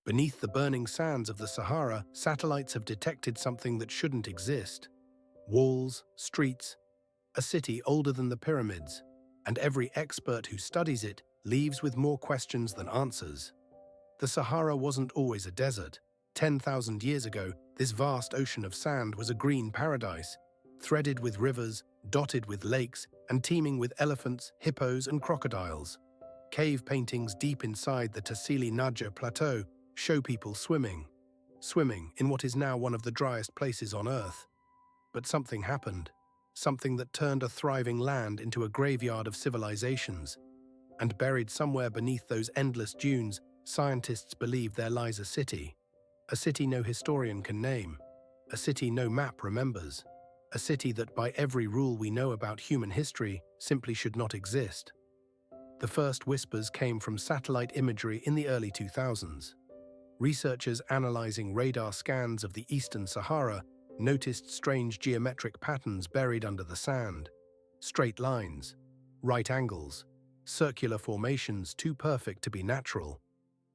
Beneath the burning sands of the Sahara, satellites have detected something that shouldn't exist. Walls, streets, a city older than the pyramids, and every expert who studies it leaves with more questions than answers. The Sahara wasn't always a desert. 10,000 years ago, this vast ocean of sand was a green paradise, threaded with rivers, dotted with lakes, and teeming with elephants, hippos, and crocodiles. Cave paintings deep inside the Tassili Nadja Plateau show people swimming in what is now one of the driest places on Earth. But something happened, something that turned a thriving land into a graveyard of civilizations. And buried somewhere beneath those endless dunes, scientists believe there lies a city no historian can name, a city no map remembers, a city that by every rule we know about human history simply should not exist. The first whispers came from satellite imagery in the early 2000s. Researchers analyzing radar scans of the eastern Sahara noticed strange geometric patterns buried under the sand. Straight lines, right angles, circular formations too perfect to be natural.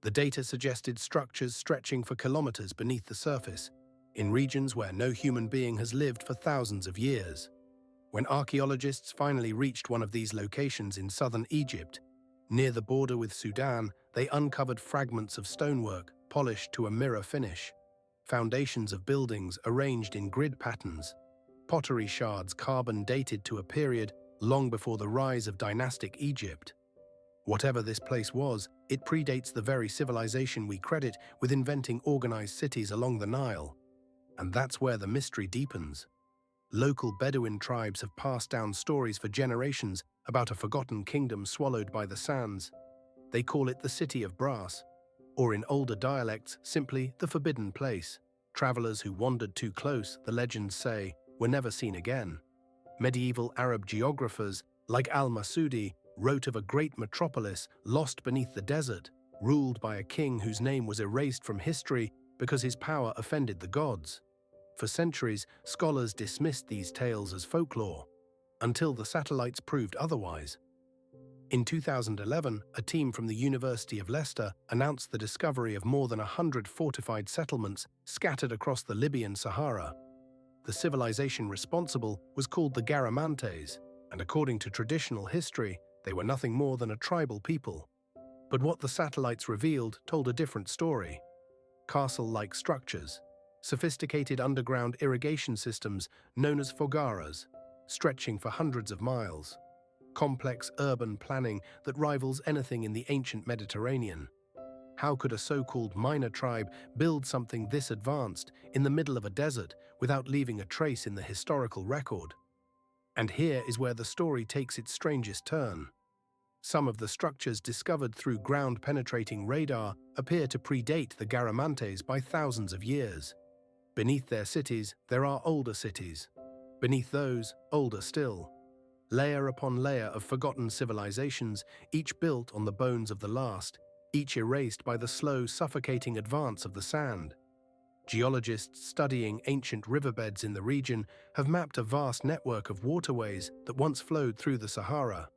The data suggested structures stretching for kilometers beneath the surface, in regions where no human being has lived for thousands of years. When archaeologists finally reached one of these locations in southern Egypt, near the border with Sudan, they uncovered fragments of stonework polished to a mirror finish, foundations of buildings arranged in grid patterns, pottery shards carbon-dated to a period long before the rise of dynastic Egypt. Whatever this place was, it predates the very civilization we credit with inventing organized cities along the Nile. And that's where the mystery deepens. Local Bedouin tribes have passed down stories for generations about a forgotten kingdom swallowed by the sands. They call it the City of Brass, or in older dialects, simply the Forbidden Place. Travelers who wandered too close, the legends say, were never seen again. Medieval Arab geographers, like al-Masudi, wrote of a great metropolis lost beneath the desert, ruled by a king whose name was erased from history because his power offended the gods. For centuries, scholars dismissed these tales as folklore, until the satellites proved otherwise. In 2011, a team from the University of Leicester announced the discovery of more than 100 fortified settlements scattered across the Libyan Sahara. The civilization responsible was called the Garamantes, and according to traditional history, they were nothing more than a tribal people. But what the satellites revealed told a different story. Castle-like structures, sophisticated underground irrigation systems known as fogaras, stretching for hundreds of miles, complex urban planning that rivals anything in the ancient Mediterranean. How could a so-called minor tribe build something this advanced in the middle of a desert without leaving a trace in the historical record? And here is where the story takes its strangest turn. Some of the structures discovered through ground-penetrating radar appear to predate the Garamantes by thousands of years. Beneath their cities, there are older cities. Beneath those, older still. Layer upon layer of forgotten civilizations, each built on the bones of the last, each erased by the slow, suffocating advance of the sand. Geologists studying ancient riverbeds in the region have mapped a vast network of waterways that once flowed through the Sahara.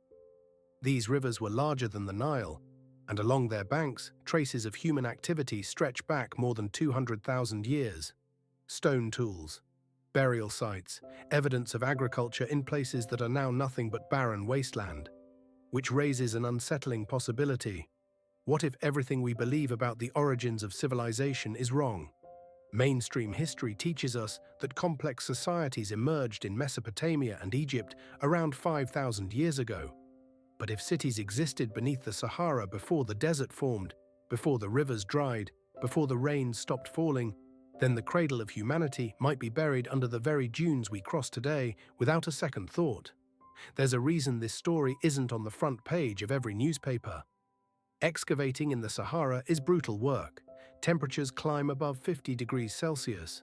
These rivers were larger than the Nile, and along their banks, traces of human activity stretch back more than 200,000 years. Stone tools, burial sites, evidence of agriculture in places that are now nothing but barren wasteland, which raises an unsettling possibility. What if everything we believe about the origins of civilization is wrong? Mainstream history teaches us that complex societies emerged in Mesopotamia and Egypt around 5,000 years ago. But if cities existed beneath the Sahara before the desert formed, before the rivers dried, before the rains stopped falling, then the cradle of humanity might be buried under the very dunes we cross today without a second thought. There's a reason this story isn't on the front page of every newspaper. Excavating in the Sahara is brutal work. Temperatures climb above 50 degrees Celsius.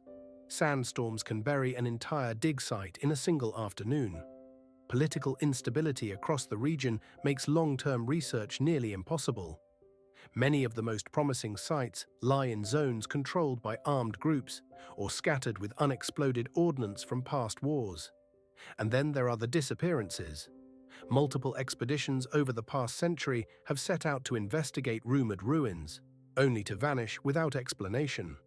Sandstorms can bury an entire dig site in a single afternoon. Political instability across the region makes long-term research nearly impossible. Many of the most promising sites lie in zones controlled by armed groups or scattered with unexploded ordnance from past wars. And then there are the disappearances. Multiple expeditions over the past century have set out to investigate rumored ruins. only to vanish without explanation.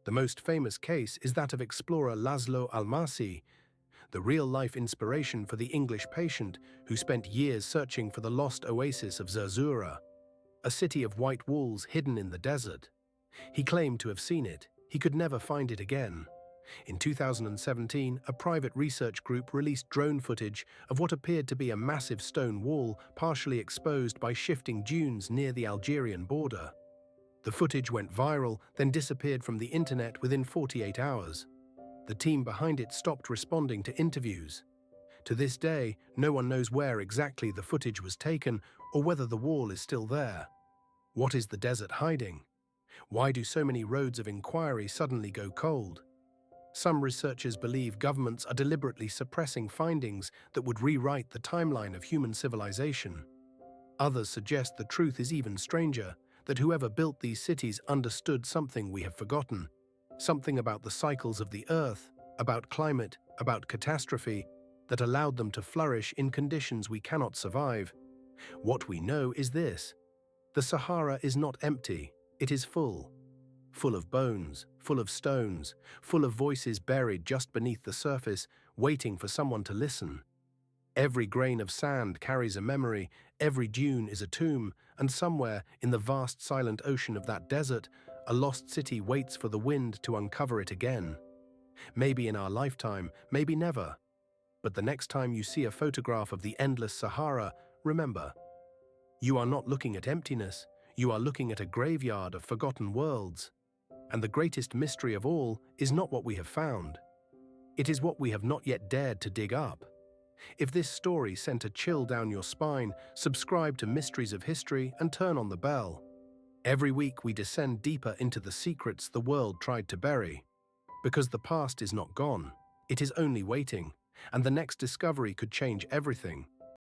The most famous case is that of explorer Laszlo Almasi, the real-life inspiration for the English patient who spent years searching for the lost oasis of Zerzura, a city of white walls hidden in the desert. He claimed to have seen it. He could never find it again. In 2017, a private research group released drone footage of what appeared to be a massive stone wall partially exposed by shifting dunes near the Algerian border. The footage went viral, then disappeared from the internet within 48 hours. The team behind it stopped responding to interviews. To this day, no one knows where exactly the footage was taken or whether the wall is still there. What is the desert hiding? Why do so many roads of inquiry suddenly go cold? Some researchers believe governments are deliberately suppressing findings that would rewrite the timeline of human civilization. Others suggest the truth is even stranger, that whoever built these cities understood something we have forgotten, something about the cycles of the earth, about climate, about catastrophe, that allowed them to flourish in conditions we cannot survive. What we know is this: the Sahara is not empty, it is full. Full of bones, full of stones, full of voices buried just beneath the surface, waiting for someone to listen. Every grain of sand carries a memory, every dune is a tomb, and somewhere in the vast silent ocean of that desert, a lost city waits for the wind to uncover it again. Maybe in our lifetime, maybe never. But the next time you see a photograph of the endless Sahara, remember, you are not looking at emptiness, you are looking at a graveyard of forgotten worlds. And the greatest mystery of all is not what we have found. It is what we have not yet dared to dig up. If this story sent a chill down your spine, subscribe to Mysteries of History and turn on the bell. Every week we descend deeper into the secrets the world tried to bury. Because the past is not gone, it is only waiting, and the next discovery could change everything.